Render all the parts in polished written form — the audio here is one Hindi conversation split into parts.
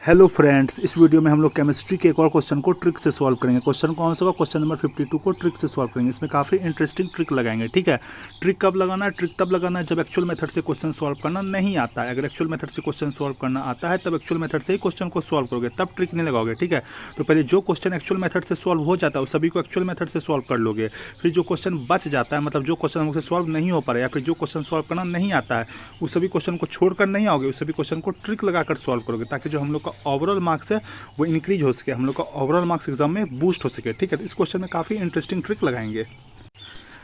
हेलो फ्रेंड्स, इस वीडियो में हम लोग केमिस्ट्री के एक और क्वेश्चन को ट्रिक से सॉल्व करेंगे। क्वेश्चन कौन सा होगा? क्वेश्चन नंबर 52 को ट्रिक से सॉल्व करेंगे। इसमें काफ़ी इंटरेस्टिंग ट्रिक लगाएंगे। ठीक है, ट्रिक कब लगाना है? ट्रिक तब लगाना है जब एक्चुअल मेथड से क्वेश्चन सॉल्व करना नहीं आता है। अगर एक्चुअल मेथड से क्वेश्चन सॉल्व करना आता है तब एक्चुअल मेथड से ही क्वेश्चन को सॉल्व करोगे, तब ट्रिक नहीं लगाओगे। ठीक है, तो पहले जो क्वेश्चन एक्चुअल मेथड से सॉल्व हो जाता है उस सभी को एक्चुअल मेथड से सॉल्व कर लोगे। फिर जो क्वेश्चन बच जाता है, मतलब जो क्वेश्चन हमसे सॉल्व नहीं हो पा रहा है या फिर जो क्वेश्चन सॉल्व करना नहीं आता है, उस सभी क्वेश्चन को छोड़कर नहीं आओगे, उस सभी क्वेश्चन को ट्रिक लगाकर सॉल्व करोगे, ताकि जो हम लोग का ओवरऑल मार्क्स है वो इंक्रीज हो सके, हम लोग का ओवरऑल मार्क्स एग्जाम में बूस्ट हो सके। ठीक है, तो इस क्वेश्चन में काफ़ी इंटरेस्टिंग ट्रिक लगाएंगे।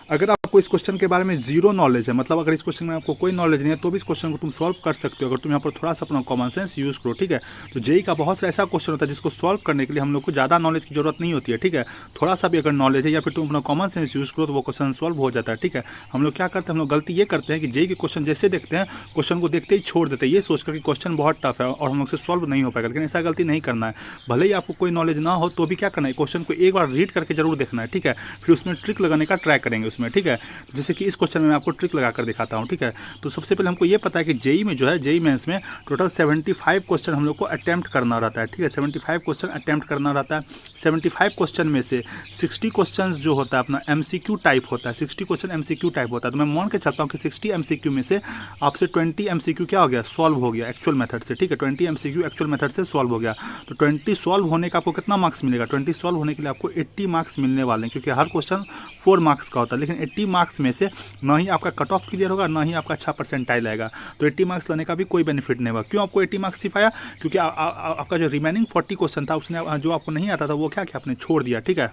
अगर आपको इस क्वेश्चन के बारे में जीरो नॉलेज है, मतलब अगर इस क्वेश्चन में आपको कोई नॉलेज नहीं है, तो भी इस क्वेश्चन को तुम सॉल्व कर सकते हो, अगर तुम यहाँ पर थोड़ा सा अपना कॉमन सेंस यूज करो। ठीक है, तो जेई का बहुत सा ऐसा क्वेश्चन होता है जिसको सॉल्व करने के लिए हम लोग को ज़्यादा नॉलेज की जरूरत नहीं होती है। ठीक है, थोड़ा सा भी अगर नॉलेज है या फिर तुम अपना कॉमन सेंस यूज करो तो वो क्वेश्चन सॉल्व हो जाता है। ठीक है, हम लोग क्या करते हैं, हम लोग गलती ये करते हैं कि जेई के क्वेश्चन जैसे देखते हैं, क्वेश्चन को देखते ही छोड़ देते हैं, ये सोचकर कि क्वेश्चन बहुत टफ है और हम लोग से सॉल्व नहीं हो पाएगा। लेकिन ऐसा गलती नहीं करना है। भले ही आपको कोई नॉलेज ना हो तो भी क्या करना है, क्वेश्चन को एक बार रीड करके जरूर देखना है। ठीक है, फिर उसमें ट्रिक लगाने का ट्राई करेंगे उसमें। ठीक है, जैसे कि इस क्वेश्चन में मैं आपको ट्रिक लगाकर दिखाता हूँ। ठीक है, तो सबसे पहले हमको ये पता है कि जेई में जो है, जेई मेंस में टोटल 75 क्वेश्चन हम लोग को अटेम्प्ट करना रहता है। ठीक है, 75 क्वेश्चन अटेम्प्ट करना रहता है। 75 क्वेश्चन में से 60 क्वेश्चन जो होता है अपना एमसीक्यू टाइप होता है, 60 क्वेश्चन एमसीक्यू टाइप होता है। तो मैं मान के चलता हूँ कि 60 एमसीक्यू में से आपसे 20 एमसीक्यू क्या हो गया, सॉल्व हो गया एक्चुअल मेथड से। ठीक है, 20 एमसीक्यू एक्चुअल मेथड से सॉल्व हो गया। तो 20 सॉल्व होने का आपको कितना मार्क्स मिलेगा? 20 सॉल्व होने के लिए आपको 80 मार्क्स मिलने वाले हैं, क्योंकि हर क्वेश्चन 4 मार्क्स का होता है। लेकिन 80 मार्क्स में से ना ही आपका कट ऑफ क्लियर होगा, ना ही आपका अच्छा परसेंटाइल आएगा। तो 80 मार्क्स लाने का भी कोई बेनिफिट नहीं होगा। क्यों आपको 80 मार्क्स सिर्फ आया? क्योंकि आपका जो रिमेनिंग 40 क्वेश्चन था उसने जो आपको नहीं आता था वो क्या क्या आपने छोड़ दिया। ठीक है,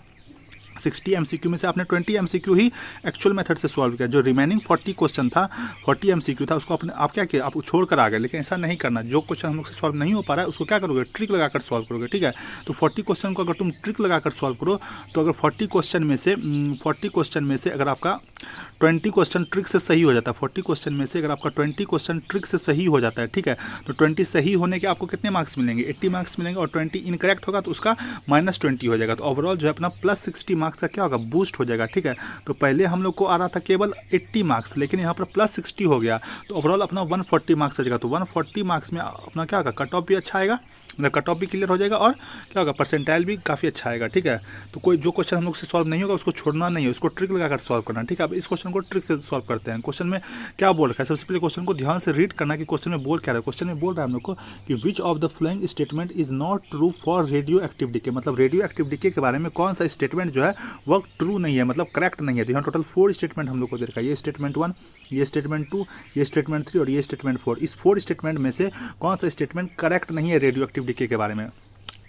60 एमसीक्यू में से आपने 20 एमसीक्यू ही एक्चुअल मेथड से सॉल्व किया। जो रिमेनिंग 40 क्वेश्चन था, 40 एमसीक्यू था, उसको आप क्या किया, आप छोड़ कर आ गए। लेकिन ऐसा नहीं करना। जो क्वेश्चन हम लोग से सॉल्व नहीं हो पा रहा है उसको क्या करोगे, ट्रिक लगाकर सॉल्व करोगे। ठीक है, तो 40 क्वेश्चन को अगर तुम ट्रिक लगाकर सॉल्व करो तो अगर 40 क्वेश्चन में से अगर आपका 20 क्वेश्चन ट्रिक से सही हो जाता है, 40 क्वेश्चन में से अगर आपका 20 क्वेश्चन ट्रिक से सही हो जाता है, ठीक है, तो 20 सही होने के आपको कितने मार्क्स मिलेंगे? 80 मार्क्स मिलेंगे। और 20 इनकरेक्ट होगा तो उसका -20 हो जाएगा। तो ओवरऑल जो है अपना +60 मार्क्स का क्या होगा, बूस्ट हो जाएगा। ठीक है, तो पहले हम लोग को आ रहा था केवल 80 मार्क्स, लेकिन यहाँ पर +60 हो गया, तो ओवरऑल अपना 140 मार्क्स आ जाएगा। तो 140 मार्क्स में अपना क्या होगा, कट ऑफ भी अच्छा आएगा, मतलब कट ऑफ भी क्लियर हो जाएगा और क्या होगा, परसेंटाइल भी काफ़ी अच्छा आएगा। ठीक है, तो कोई जो क्वेश्चन हम लोग से सॉल्व नहीं होगा उसको छोड़ना नहीं है, उसको ट्रिक लगाकर सॉल्व करना। ठीक है, अब इस क्वेश्चन को ट्रिक से सॉल्व करते हैं। क्वेश्चन में क्या बोल रखा है, सबसे पहले क्वेश्चन को ध्यान से रीड करना कि क्वेश्चन में बोल क्या रहा है। क्वेश्चन में बोल रहा है हम लोग को कि which of the following statement is not true for radioactive decay, मतलब रेडियो एक्टिव डीके के बारे में कौन सा स्टेटमेंट जो है वो ट्रू नहीं है, मतलब करेक्ट नहीं है। तो यहाँ टोटल 4 स्टेटमेंट हम लोग को दे रखा है। ये स्टेटमेंट 1, ये स्टेटमेंट 2, ये स्टेटमेंट 3 और ये स्टेटमेंट 4। इस 4 स्टेटमेंट में से कौन सा स्टेटमेंट करेक्ट नहीं है रेडियो एक्टिव डीके के बारे में?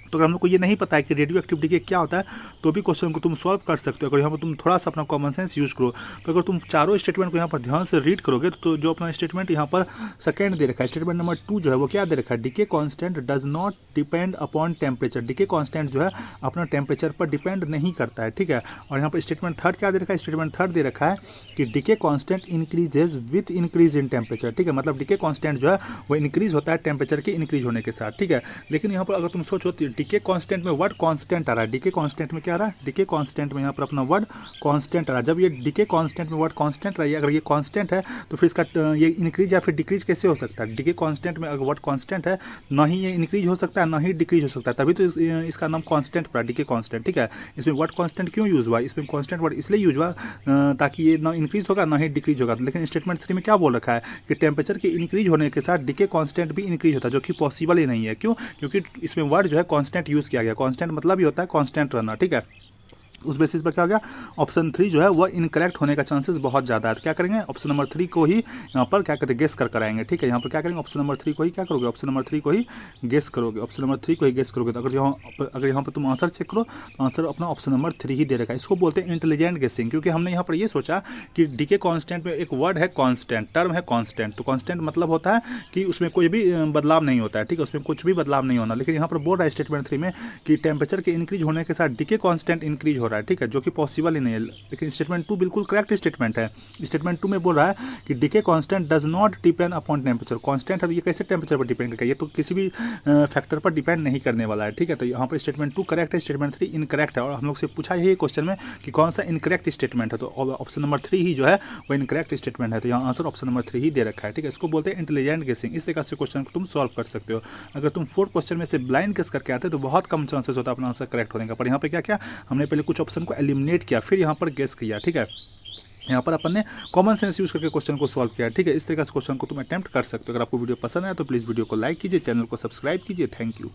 तो अगर हम लोग को ये नहीं पता है कि रेडियो एक्टिव डीके क्या होता है तो भी क्वेश्चन को तुम सॉल्व कर सकते हो, अगर यहाँ पर तुम थोड़ा सा अपना कॉमन सेंस यूज करो। तो अगर तुम चारों स्टेटमेंट को यहाँ पर ध्यान से रीड करोगे तो जो अपना स्टेटमेंट यहाँ पर सेकंड दे रखा है, स्टेटमेंट नंबर 2 जो है वो क्या दे रखा है, decay constant does not depend upon temperature. Decay constant जो है अपना टेम्परेचर पर डिपेंड नहीं करता है। ठीक है, और यहाँ पर स्टेटमेंट 3 क्या दे रखा है, स्टेटमेंट 3 दे रखा है कि decay constant increases with increase in temperature. ठीक है, मतलब डीके कांस्टेंट जो है वो इंक्रीज होता है टेम्परेचर के इंक्रीज होने के साथ। ठीक है, लेकिन यहाँ पर अगर तुम सोचो तो डीके कांस्टेंट में वर्ड कांस्टेंट आ रहा है, डीके कांस्टेंट में क्या आ रहा है, डीके कांस्टेंट में यहाँ पर अपना वर्ड कांस्टेंट आ रहा है। जब ये डीके कांस्टेंट में वर्ड कांस्टेंट रहा है, अगर ये कांस्टेंट है तो फिर इसका ये इंक्रीज या फिर डिक्रीज कैसे हो सकता है? डीके कांस्टेंट में अगर वर्ड कांस्टेंट है, ना ही ये इंक्रीज हो सकता है ना ही डिक्रीज हो सकता है, तभी तो इसका नाम कांस्टेंट पड़ा, डीके कांस्टेंट। ठीक है, इसमें वर्ड कांस्टेंट क्यों यूज हुआ, इसमें कांस्टेंट वर्ड इसलिए यूज हुआ ताकि ये ना इंक्रीज होगा ना ही डिक्रीज होगा। लेकिन स्टेटमेंट 3 में क्या बोल रखा है कि टेम्परेचर के इंक्रीज होने के साथ डीके कांस्टेंट भी इंक्रीज होता है, जो कि पॉसिबल ही नहीं है। क्यों? क्योंकि इसमें वर्ड जो है कांस्टेंट यूज किया गया। कांस्टेंट मतलब ही होता है कांस्टेंट रहना। ठीक है, उस बेसिस पर क्या हो गया, ऑप्शन 3 जो है वो इनकरेक्ट होने का चांसेस बहुत ज़्यादा है। तो क्या करेंगे, ऑप्शन नंबर 3 को ही यहाँ पर क्या करते हैं, गेस कर कराएंगे। ठीक है, यहाँ पर क्या करेंगे, ऑप्शन नंबर 3 को ही क्या करोगे, ऑप्शन नंबर 3 को ही गेस करोगे, ऑप्शन नंबर 3 को ही गेस करोगे। तो अगर यहाँ पर तुम आंसर चेक करो तो आंसर अपना ऑप्शन नंबर 3 ही दे रखा है। इसको बोलते हैं इंटेलिजेंट गेसिंग, क्योंकि हमने यहाँ पर ये सोचा कि डीके कांस्टेंट में एक वर्ड है कांस्टेंट, टर्म है कांस्टेंट। तो कांस्टेंट मतलब होता है कि उसमें कोई भी बदलाव नहीं होता है। ठीक है, उसमें कुछ भी बदलाव नहीं होना। लेकिन यहाँ पर बोल रहा है स्टेटमेंट 3 में कि टेम्परेचर के इंक्रीज होने के साथ डीके कांस्टेंट इंक्रीज हो रहा है, ठीक है, जो कि पॉसिबल ही नहीं है। लेकिन स्टेटमेंट 2 बिल्कुल करेक्ट स्टेटमेंट है। स्टेटमेंट 2 में बोल रहा है कि decay constant does not depend upon temperature. Constant है, ये कैसे टेम्परेचर पर डिपेंड करेगा, ये तो किसी भी फैक्टर पर डिपेंड नहीं करने वाला है, ठीक है। तो यहाँ पर स्टेटमेंट 2 करेक्ट है, स्टेटमेंट 3 इनकरेक्ट है। और हम लोग से पूछा है क्वेश्चन में कि कौन सा इनकरेक्ट स्टेटमेंट है, तो ऑप्शन नंबर 3 ही जो है वो इनकरेक्ट स्टेटमेंट है। तो यहाँ आंसर ऑप्शन नंबर 3 ही दे रखा है, ठीक है। इसको बोलते हैं इंटेलिजेंट गेसिंग। इस तरीके से क्वेश्चन को तुम सॉल्व कर सकते हो। अगर तुम 4 क्वेश्चन में से ब्लाइंड गेस करके आते तो बहुत कम चांसेस होता है अपना आंसर करेक्ट होने का। पर यहाँ पे क्या किया हमने, पहले कुछ ऑप्शन को एलिमिनेट किया, फिर यहाँ पर गेस किया, ठीक है। यहाँ पर अपन ने कॉमन सेंस यूज करके क्वेश्चन को सॉल्व किया, ठीक है। इस तरीके से क्वेश्चन को तुम अटेम्प्ट कर सकते हो। अगर आपको वीडियो पसंद आया तो प्लीज़ वीडियो को लाइक कीजिए, चैनल को सब्सक्राइब कीजिए। Thank you.